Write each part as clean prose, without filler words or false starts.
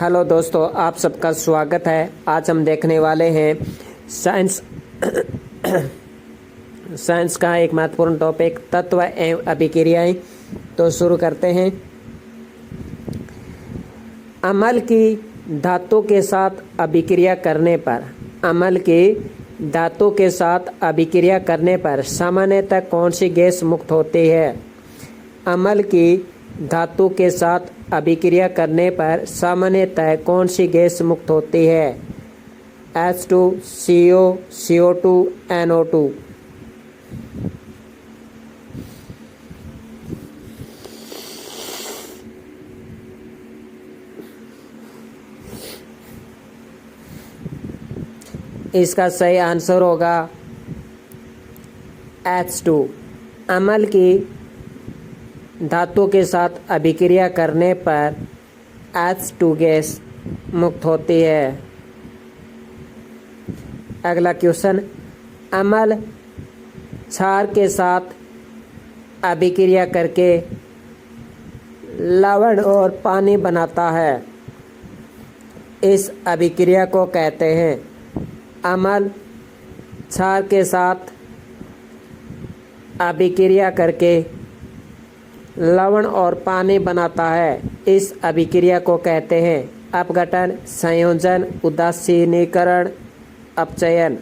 Hello दोस्तों, आप सबका स्वागत है। आज हम देखने वाले हैं साइंस का एक महत्वपूर्ण टॉपिक तत्व एवं अभिक्रियाएं। तो शुरू करते हैं। अम्ल की धातु के साथ अभिक्रिया करने पर सामान्यतः कौन सी गैस मुक्त होती है? अम्ल की धातु के साथ अभिक्रिया करने पर सामान्यतः कौन सी गैस मुक्त होती है? H2, CO, CO2, NO2। इसका सही आंसर होगा H2। अम्ल की धातु के साथ अभिक्रिया करने पर H2 गैस मुक्त होती है। अगला क्वेश्चन, अम्ल क्षार के साथ अभिक्रिया करके लवण और पानी बनाता है। इस अभिक्रिया को कहते हैं। अम्ल क्षार के साथ अभिक्रिया करके लवण और पानी बनाता है। इस अभिक्रिया को कहते हैं अपघटन, संयोजन, उदासीनीकरण, अपचयन।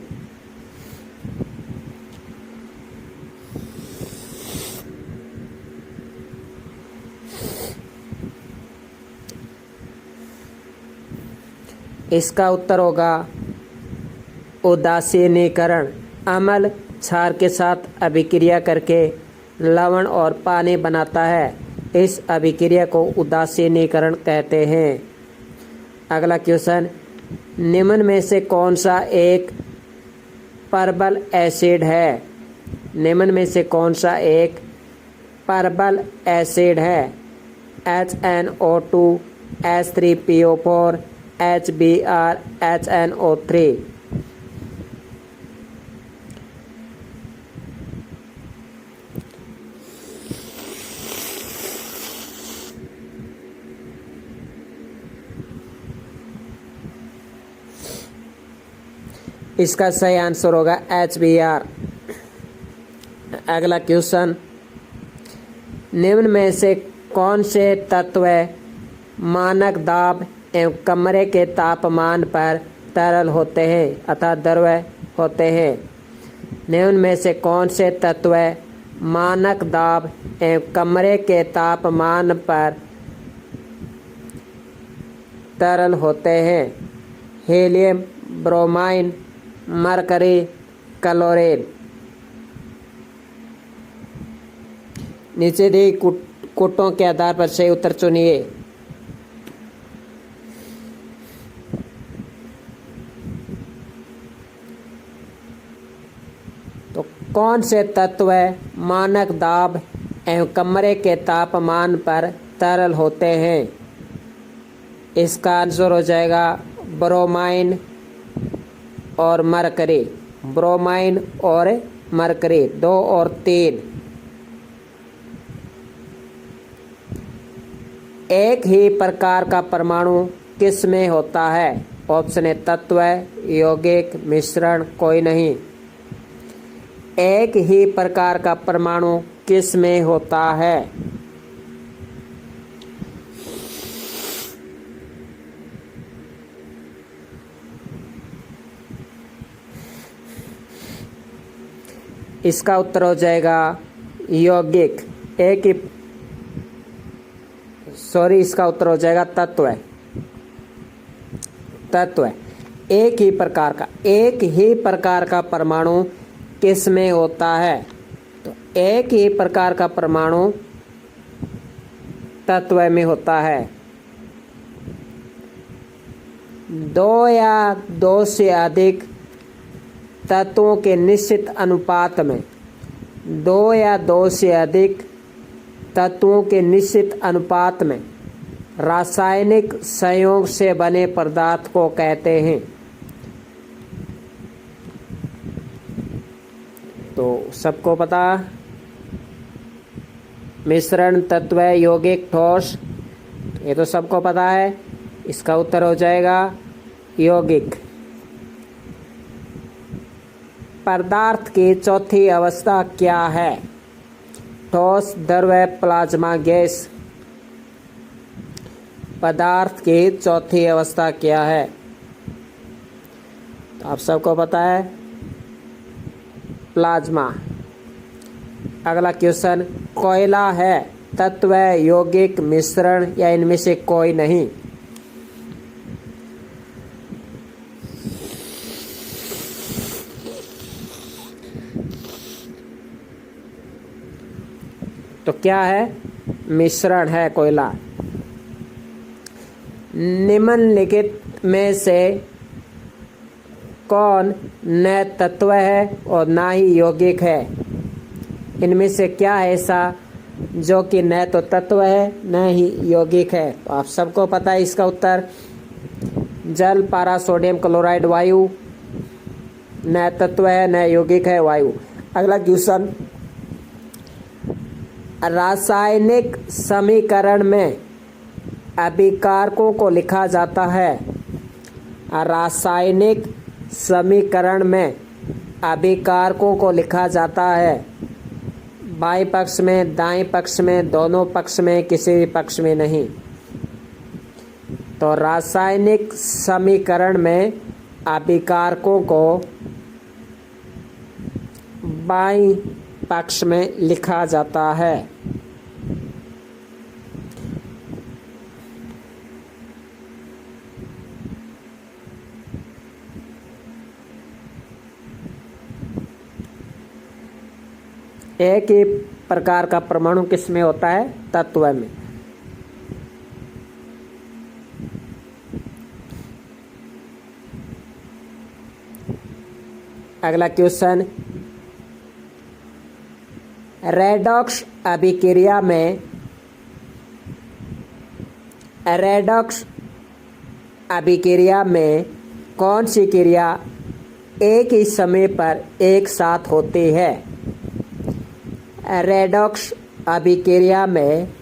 इसका उत्तर होगा उदासीनीकरण। अम्ल क्षार के साथ अभिक्रिया करके लवण और पानी बनाता है। इस अभिक्रिया को उदासीनीकरण कहते हैं। अगला क्वेश्चन, निम्न में से कौन सा एक परबल एसिड है? निम्न में से कौन सा एक परबल एसिड है? HNO2, H3PO4, HBr, HNO3। इसका सही आंसर होगा HBr। अगला क्वेश्चन, निम्न में से कौन से तत्व मानक दाब एवं कमरे के तापमान पर तरल होते हैं अर्थात द्रव होते हैं? निम्न में से कौन से तत्व मानक दाब एवं कमरे के तापमान पर तरल होते हैं? Helium, bromine, mercury, chlorine. नीचे दी कोटों के आधार पर सही उत्तर चुनिए। तो कौन से तत्व मानक दाब एवं कमरे के तापमान पर तरल होते हैं? इसका आंसर हो जाएगा ब्रोमाइन और मरकरी। ब्रोमाइन और मरकरी 2 और 3। एक ही प्रकार का परमाणु किस में होता है? ऑप्शन ए तत्व, यौगिक, मिश्रण, कोई नहीं। एक ही प्रकार का परमाणु किस में होता है? इसका उत्तर हो जाएगा यौगिक। इसका उत्तर हो जाएगा तत्व। एक ही प्रकार का परमाणु किस में होता है? तो एक ही प्रकार का परमाणु तत्व में होता है। 2 या 2 से अधिक तत्वों के निश्चित अनुपात में 2 या 2 से अधिक तत्वों के निश्चित अनुपात में रासायनिक संयोग से बने पदार्थ को कहते हैं। तो सबको पता, मिश्रण, तत्व, यौगिक, ठोस, ये तो सबको पता है। इसका उत्तर हो जाएगा यौगिक। पदार्थ की चौथी अवस्था क्या है? ठोस, द्रव, प्लाज्मा, गैस। पदार्थ की चौथी अवस्था क्या है? तो आप सबको पता है प्लाज्मा। अगला क्वेश्चन, कोयला है तत्व, यौगिक, मिश्रण या इनमें से कोई नहीं? तो क्या है? मिश्रण है कोयला। निम्नलिखित में से कौन न तत्व है और ना ही यौगिक है? इनमें से क्या है ऐसा जो कि न तो तत्व है न ही यौगिक है? तो आप सबको पता है इसका उत्तर जल, पारा, सोडियम क्लोराइड, वायु। न तत्व है न यौगिक है वायु। अगला क्वेश्चन, रासायनिक समीकरण में अभिकारकों को लिखा जाता है। रासायनिक समीकरण में अभिकारकों को लिखा जाता है बाएं पक्ष में, दाएं पक्ष में, दोनों पक्ष में, किसी भी पक्ष में नहीं। तो रासायनिक समीकरण में अभिकारकों को बाएं पक्ष में लिखा जाता है। एक ही प्रकार का परमाणु किस में होता है? तत्व में। अगला क्वेश्चन, रेडॉक्स अभिक्रिया में कौन सी क्रिया एक ही समय पर एक साथ होती है? रेडॉक्स अभिक्रिया में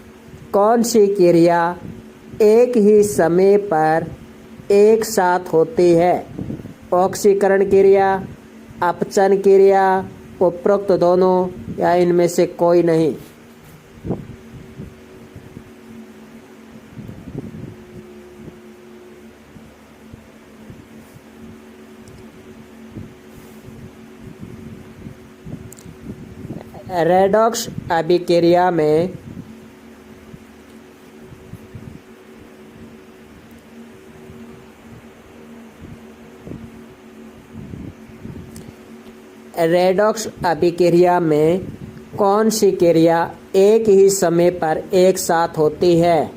कौन सी क्रिया एक ही समय पर एक साथ होती है? ऑक्सीकरण क्रिया, अपचन क्रिया, उपरोक्त दोनों या इनमें से कोई नहीं? रेडॉक्स अभिक्रिया में कौन सी क्रिया एक ही समय पर एक साथ होती है?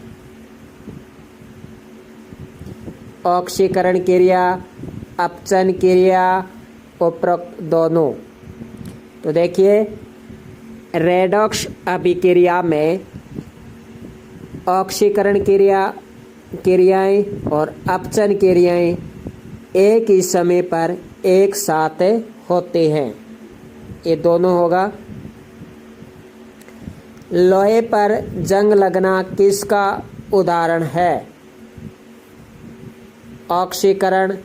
ऑक्सीकरण क्रिया, अपचन क्रिया, उपरोक्त दोनों। तो देखिए, रेडॉक्स अभिक्रिया में ऑक्सीकरण क्रियाएं और अपचन क्रियाएं एक ही समय पर एक साथ होते हैं। ये दोनों होगा। लोहे पर जंग लगना किसका उदाहरण है? ऑक्सीकरण,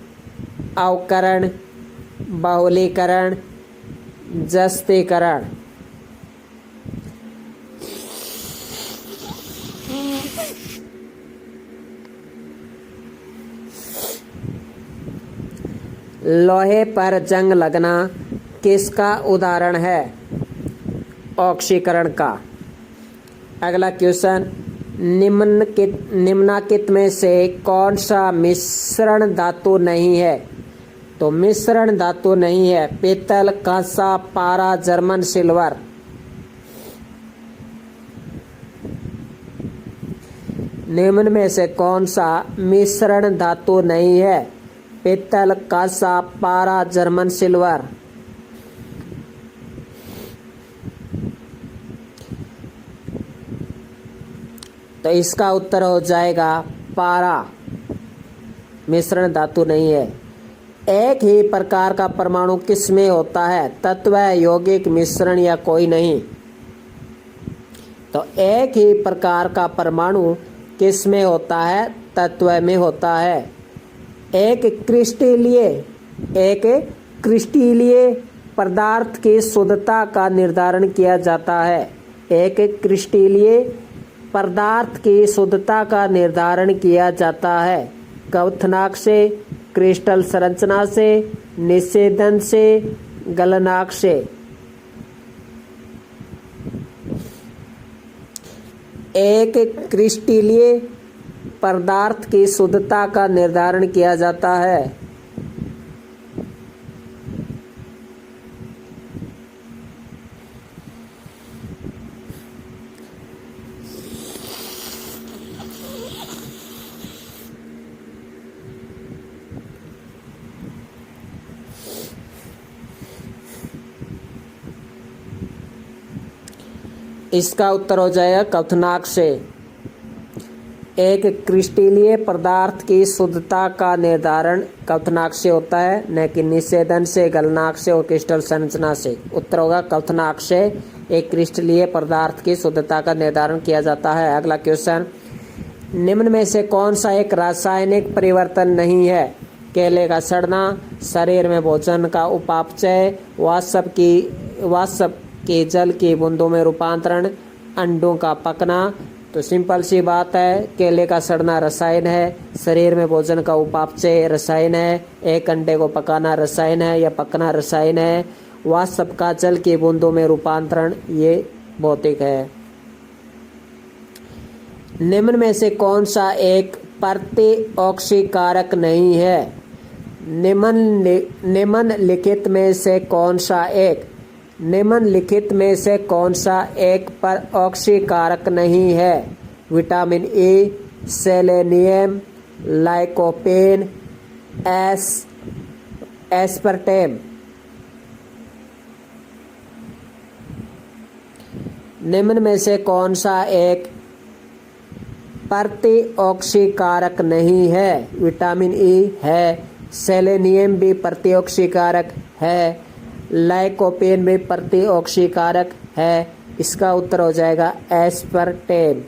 अवकरण, बहुलीकरण, जस्तीकरण। लोहे पर जंग लगना किसका उदाहरण है? ऑक्सीकरण का। अगला क्वेश्चन, निम्नलिखित में से कौन सा मिश्रण धातु नहीं है? तो मिश्रण धातु नहीं है पीतल, कांसा, पारा, जर्मन सिल्वर। निम्न में से कौन सा मिश्रण धातु नहीं है? पीतल, कांसा, पारा, जर्मन सिल्वर। तो इसका उत्तर हो जाएगा पारा। मिश्रण धातु नहीं है। एक ही प्रकार का परमाणु किस में होता है? तत्व, यौगिक, मिश्रण या कोई नहीं? तो एक ही प्रकार का परमाणु किस में होता है? तत्व में होता है। एक क्रिस्टलीय पदार्थ की शुद्धता का निर्धारण किया जाता है। एक क्रिस्टलीय पदार्थ की शुद्धता का निर्धारण किया जाता है क्वथनांक से, क्रिस्टल संरचना से, निषेधन से, गलनांक से। एक क्रिस्टलीय पदार्थ की शुद्धता का निर्धारण किया जाता है। इसका उत्तर हो जाएगा क्वथनांक से। एक क्रिस्टलीय पदार्थ की शुद्धता का निर्धारण क्वथनांक से होता है, न कि निषेधन से, गलनांक से और क्रिस्टल संरचना से। उत्तर होगा क्वथनांक से एक क्रिस्टलीय पदार्थ की शुद्धता का निर्धारण किया जाता है। अगला क्वेश्चन, निम्न में से कौन सा एक रासायनिक परिवर्तन नहीं है? केले का सड़ना, शरीर में भोजन का उपापचय, वाष्प के जल की बूंदों में रूपांतरण, अंडों का पकना। तो सिंपल सी बात है, केले का सड़ना रसायन है, शरीर में भोजन का उपापचय रसायन है, एक अंडे को पकाना रसायन है या पकना रसायन है, वाष्प का जल की बूंदों में रूपांतरण ये भौतिक है। निम्न में से कौन सा एक प्रतिऑक्सीकारक नहीं है? निम्नलिखित में से कौन सा एक प्रतिऑक्सीकारक नहीं है? Vitamin A, selenium, lycopene, aspartame. निम्न में से कौन सा एक प्रतिऑक्सीकारक नहीं है? विटामिन ई है, सेलेनियम भी प्रतिऑक्सीकारक है, लाइकोपेन भी प्रतिऑक्सीकारक है। इसका उत्तर हो जाएगा एस्पर्टेम।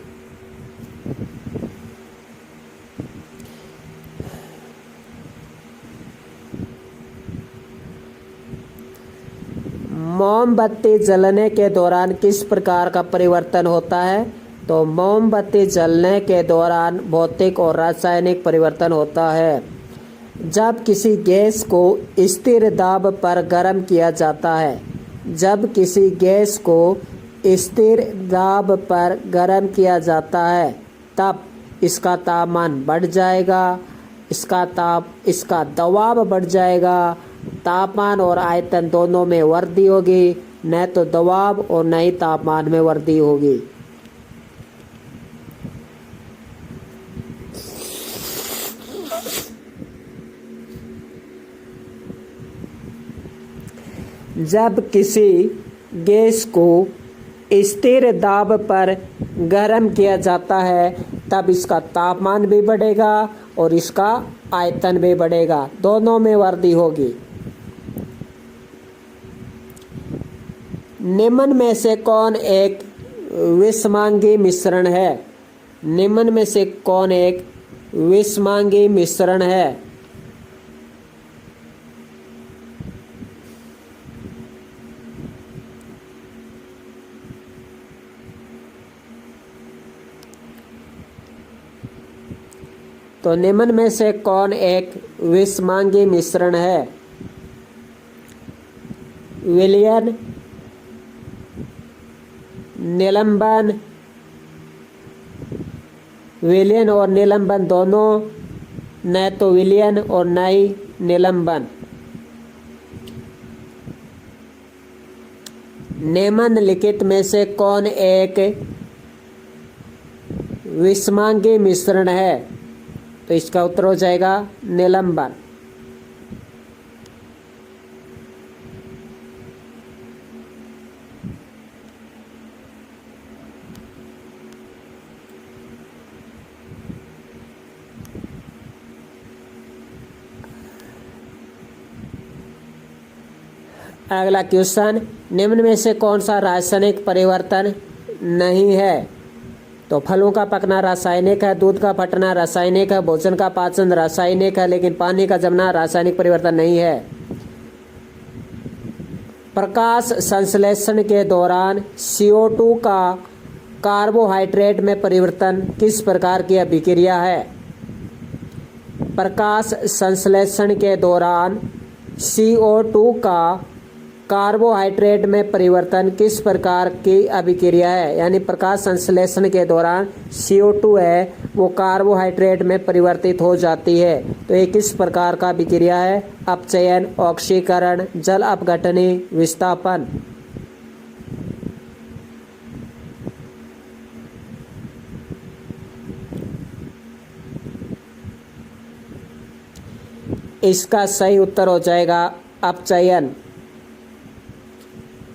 मोमबत्ती जलने के दौरान किस प्रकार का परिवर्तन होता है? तो मोमबत्ती जलने के दौरान भौतिक और रासायनिक परिवर्तन होता है। जब किसी गैस को स्थिर दाब पर गर्म किया जाता है, तब इसका तापमान बढ़ जाएगा, इसका दबाव बढ़ जाएगा। तापमान और आयतन दोनों में वृद्धि होगी, न तो दबाव और न ही तापमान में वृद्धि होगी। जब किसी गैस को स्थिर दाब पर गर्म किया जाता है, तब इसका तापमान भी बढ़ेगा और इसका आयतन भी बढ़ेगा, दोनों में वृद्धि होगी। निम्न में से कौन एक विषमांगी मिश्रण है? निम्न में से कौन एक विषमांगी मिश्रण है? तो निम्न में से कौन एक विषमांगी मिश्रण है? विलयन, निलंबन, विलयन और निलंबन दोनों, न तो विलयन और न ही निलंबन। निम्नलिखित में से कौन एक विषमांगी मिश्रण है? तो इसका उत्तर हो जाएगा निलंबन। अगला क्वेश्चन, निम्न में से कौन सा रासायनिक परिवर्तन नहीं है? तो फलों का पकना रासायनिक है, दूध का फटना रासायनिक है, भोजन का पाचन रासायनिक है, लेकिन पानी का जमना रासायनिक परिवर्तन नहीं है। प्रकाश संश्लेषण के दौरान CO2 का कार्बोहाइड्रेट में परिवर्तन किस प्रकार की अभिक्रिया है? प्रकाश संश्लेषण के दौरान CO2 का कार्बोहाइड्रेट में परिवर्तन किस प्रकार की अभिक्रिया है? यानी प्रकाश संश्लेषण के दौरान CO2 है वो कार्बोहाइड्रेट में परिवर्तित हो जाती है। तो ये किस प्रकार का अभिक्रिया है? अपचयन, ऑक्सीकरण, जल अपघटनी, विस्थापन। इसका सही उत्तर हो जाएगा अपचयन।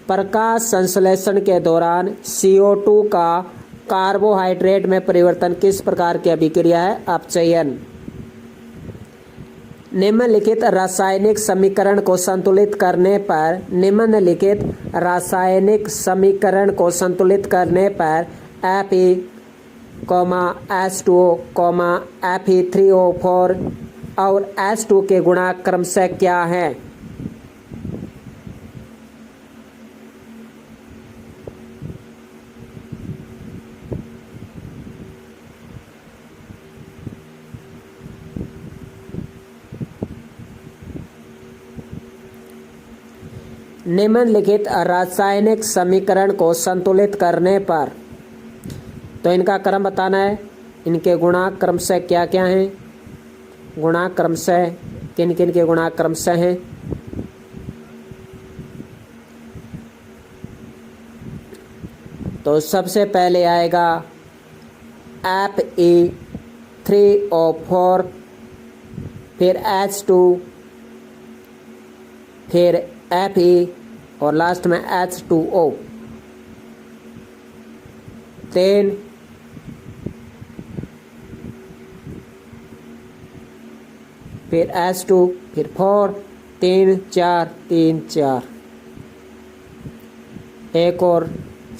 प्रकाश संश्लेषण के दौरान CO2 का कार्बोहाइड्रेट में परिवर्तन किस प्रकार की अभिक्रिया है? अपचयन। निम्नलिखित रासायनिक समीकरण को संतुलित करने पर Fe, H2O, Fe3O4 और H2 के गुणांक क्रमशः क्या हैं? निम्नलिखित रासायनिक समीकरण को संतुलित करने पर, तो इनका क्रम बताना है। इनके गुणांक क्रमशः क्या क्या हैं? गुणांक क्रमशः किन किन के गुणांक क्रमशः हैं? तो सबसे पहले आएगा Fe3O4, फिर H2, फिर Fe और लास्ट में H2O। 3 फिर H2 फिर 4, 3 4 3 4, एक और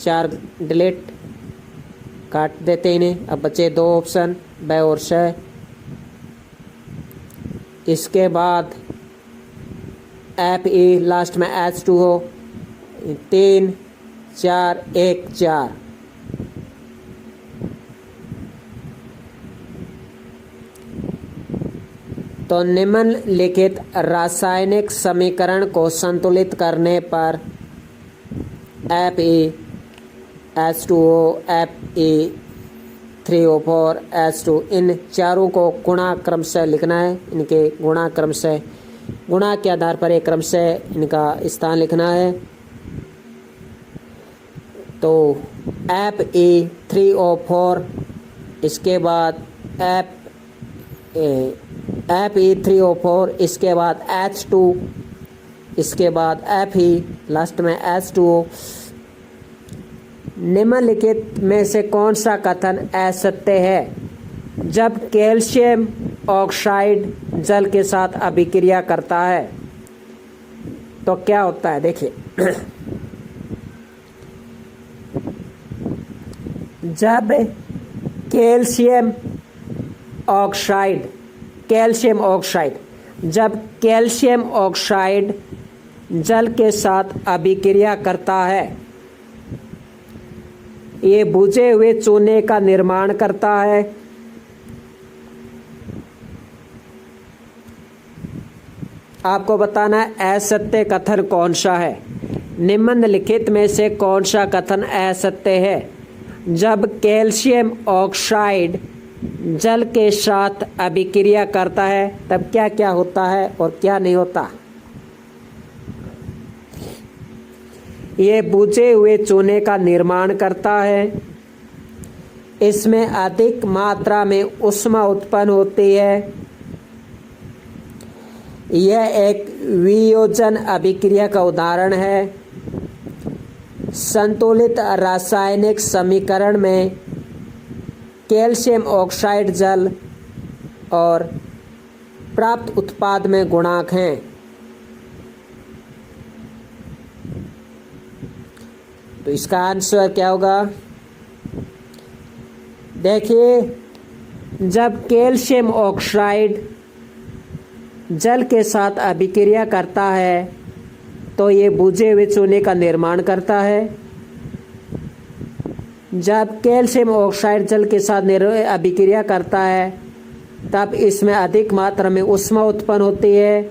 4 डिलीट काट देते इन्हें। अब बचे 2 ऑप्शन ब और श। इसके बाद Fe लास्ट में H2 हो। 3 4 1 4। तो निम्नलिखित रासायनिक समीकरण को संतुलित करने पर Fe, H2O, Fe3O4, H2 इन चारों को गुणा क्रमशः लिखना है। इनके गुणा क्रमशः गुणा के आधार पर एक क्रमशः इनका स्थान लिखना है। तो Fe3O4, इसके बाद Fe3O4, इसके बाद H2, इसके बाद Fe, लास्ट में H2O। निम्नलिखित में से कौन सा कथन असत्य है? जब कैल्शियम ऑक्साइड जल के साथ अभिक्रिया करता है तो क्या होता है? देखिए, जब कैल्शियम ऑक्साइड जब कैल्शियम ऑक्साइड जल के साथ अभिक्रिया करता है, ये बुझे हुए चूने का निर्माण करता है। आपको बताना है असत्य कथन कौन सा है। निम्नलिखित में से कौन सा कथन असत्य है? जब कैल्शियम ऑक्साइड जल के साथ अभिक्रिया करता है तब क्या क्या होता है और क्या नहीं होता? ये बुझे हुए चूने का निर्माण करता है। इसमें अधिक मात्रा में ऊष्मा उत्पन्न होती है। यह एक वियोजन अभिक्रिया का उदाहरण है। संतुलित रासायनिक समीकरण में कैल्शियम ऑक्साइड जल और प्राप्त उत्पाद में गुणांक हैं। तो इसका आंसर क्या होगा? देखिए, जब कैल्शियम ऑक्साइड जल के साथ अभिक्रिया करता है तो ये बुझे हुए चूने का निर्माण करता है। जब कैल्शियम ऑक्साइड जल के साथ अभिक्रिया करता है तब इसमें अधिक मात्रा में ऊष्मा उत्पन्न होती है।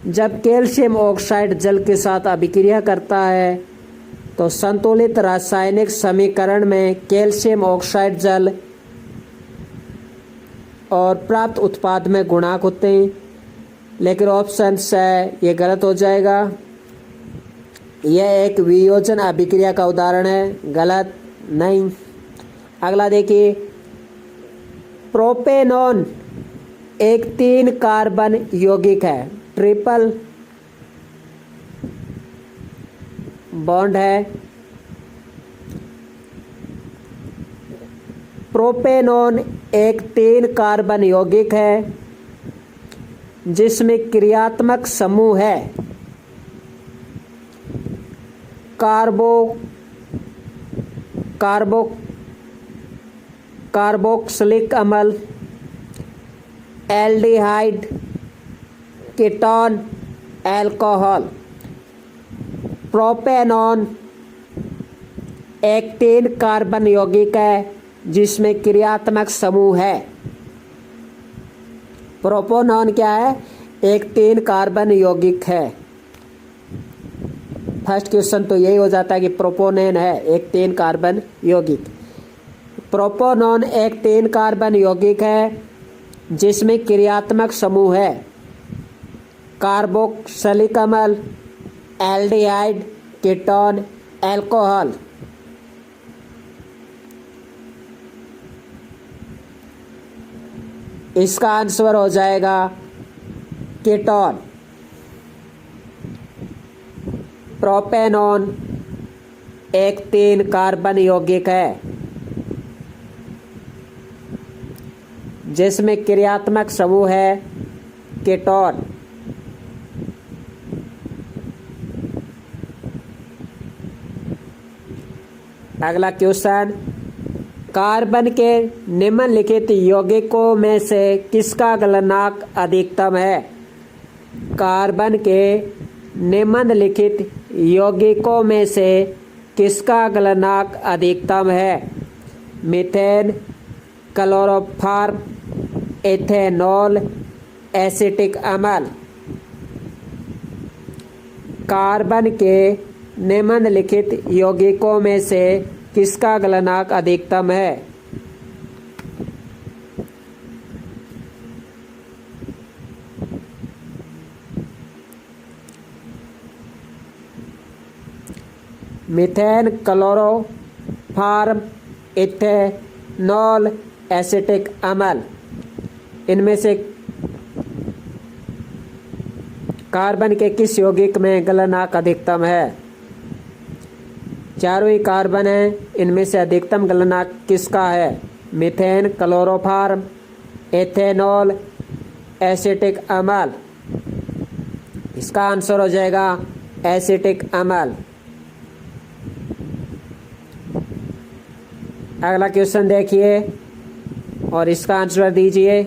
जब कैल्शियम ऑक्साइड जल के साथ अभिक्रिया करता है तो संतुलित रासायनिक समीकरण में कैल्शियम ऑक्साइड जल और प्राप्त उत्पाद में गुणांक होते हैं, लेकिन ऑप्शन है ये गलत हो जाएगा। यह एक वियोजन अभिक्रिया का उदाहरण है, गलत नहीं। अगला देखिए, प्रोपेनॉन एक 3 कार्बन यौगिक है, ट्रिपल बॉन्ड है। प्रोपेनॉन एक 3 कार्बन यौगिक है जिसमें क्रियात्मक समूह है कार्बोक्सिलिक अम्ल, एल्डिहाइड, कीटोन, अल्कोहल। प्रोपेनॉन एक 3 कार्बन यौगिक है जिसमें क्रियात्मक समूह है। प्रोपेनॉन क्या है? एक 3 कार्बन यौगिक है। फर्स्ट क्वेश्चन तो यही हो जाता है कि प्रोपेनॉन है एक 3 कार्बन यौगिक। प्रोपेनॉन एक 3 कार्बन यौगिक है जिसमें क्रियात्मक समूह है कार्बोक्सिलिक अम्ल, एल्डिहाइड, कीटोन, अल्कोहल। इसका आंसर हो जाएगा कीटोन। प्रोपेनॉन एक 3 कार्बन यौगिक है जिसमें क्रियात्मक समूह है कीटोन। अगला क्वेश्चन, कार्बन के निम्नलिखित यौगिकों में से किसका गलनांक अधिकतम है? कार्बन के निम्नलिखित यौगिकों में से किसका गलनांक अधिकतम है? मीथेन, क्लोरोफॉर्म, इथेनॉल, एसिटिक अम्ल। कार्बन के निम्नलिखित यौगिकों में से किसका गलनांक अधिकतम है? मीथेन, क्लोरोफॉर्म, इथेनॉल, एसिटिक अम्ल। इनमें से कार्बन के किस यौगिक में गलनांक अधिकतम है? चारों ही कार्बन हैं, इनमें से अधिकतम गलनांक किसका है? मीथेन, क्लोरोफॉर्म, इथेनॉल, एसिटिक अम्ल। इसका आंसर हो जाएगा एसिटिक अम्ल। अगला क्वेश्चन देखिए और इसका आंसर दीजिए।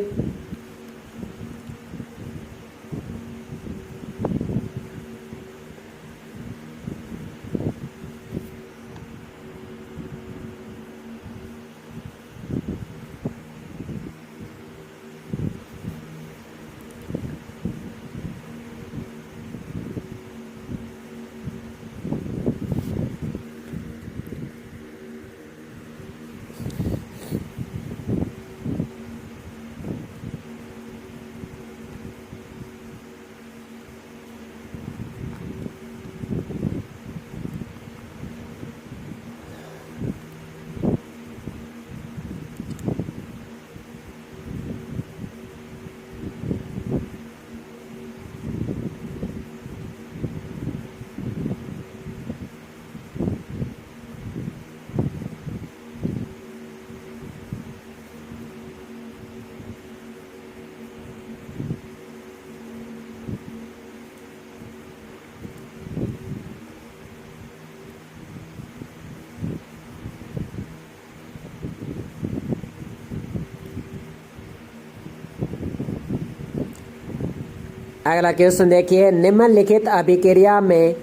अगला क्वेश्चन देखिए, निम्नलिखित अभिक्रिया में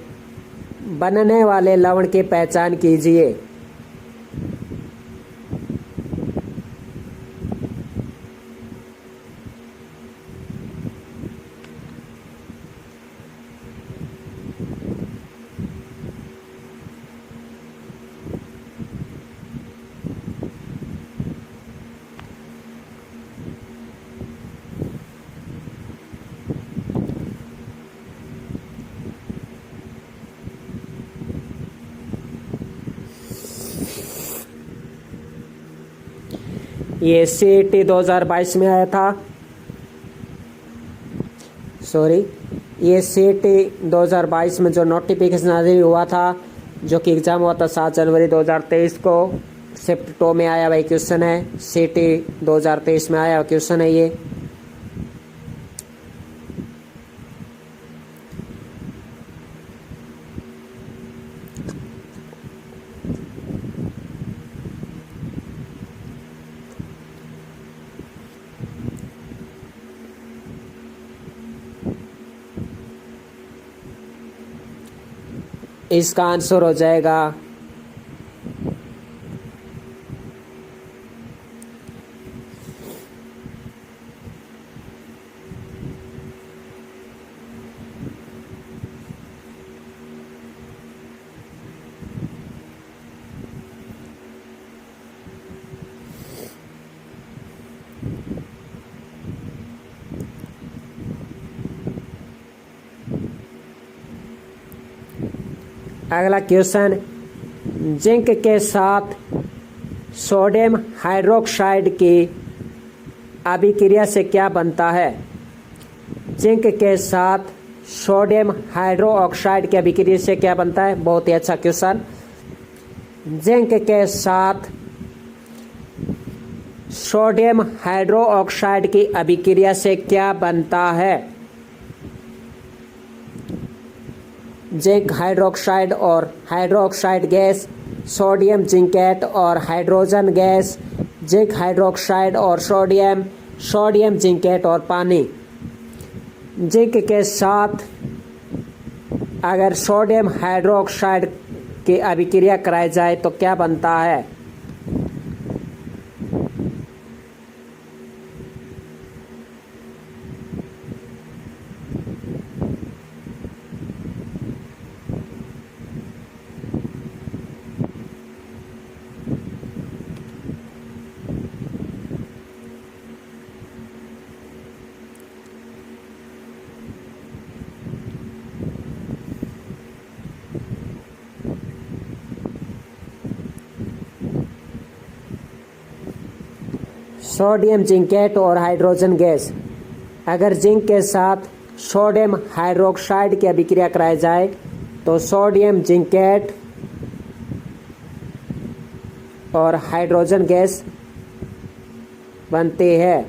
बनने वाले लवण की पहचान कीजिए। ये CET 2022 में आया था, सॉरी, ये CET 2022 में जो नोटिफिकेशन जारी हुआ था, जो कि एग्ज़ाम हुआ था 7 जनवरी 2023 को, शिफ्ट 2 में आया वही क्वेश्चन है। CET 2023 में आया क्वेश्चन है ये। इसका आंसर हो जाएगा अगला क्वेश्चन, जिंक के साथ सोडियम हाइड्रोक्साइड की अभिक्रिया से क्या बनता है? जिंक के साथ सोडियम हाइड्रोक्साइड की अभिक्रिया से क्या बनता है? बहुत ही अच्छा क्वेश्चन। जिंक के साथ सोडियम हाइड्रोक्साइड की अभिक्रिया से क्या बनता है? जिंक हाइड्रोक्साइड और हाइड्रोक्साइड गैस, सोडियम जिंकेट और हाइड्रोजन गैस, जिंक हाइड्रोक्साइड और सोडियम, सोडियम जिंकेट और पानी। जिंक के साथ अगर सोडियम हाइड्रोक्साइड की अभिक्रिया कराई जाए तो क्या बनता है? सोडियम जिंकेट और हाइड्रोजन गैस। अगर जिंक के साथ सोडियम हाइड्रोक्साइड की अभिक्रिया कराई जाए तो सोडियम जिंकेट और हाइड्रोजन गैस बनती है।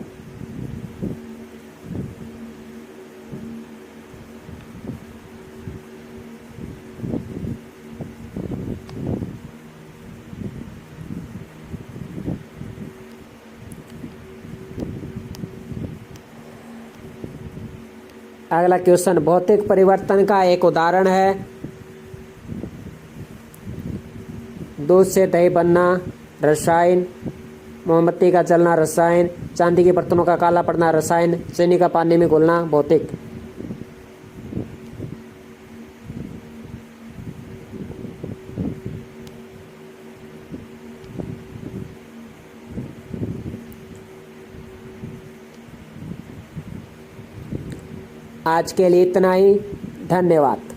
अगला क्वेश्चन भौतिक परिवर्तन का एक उदाहरण है। दूध से दही बनना रसायन, मोमबत्ती का जलना रसायन, चांदी के बर्तनों का काला पड़ना रसायन, चीनी का पानी में घुलना भौतिक। आज के लिए इतना ही, धन्यवाद।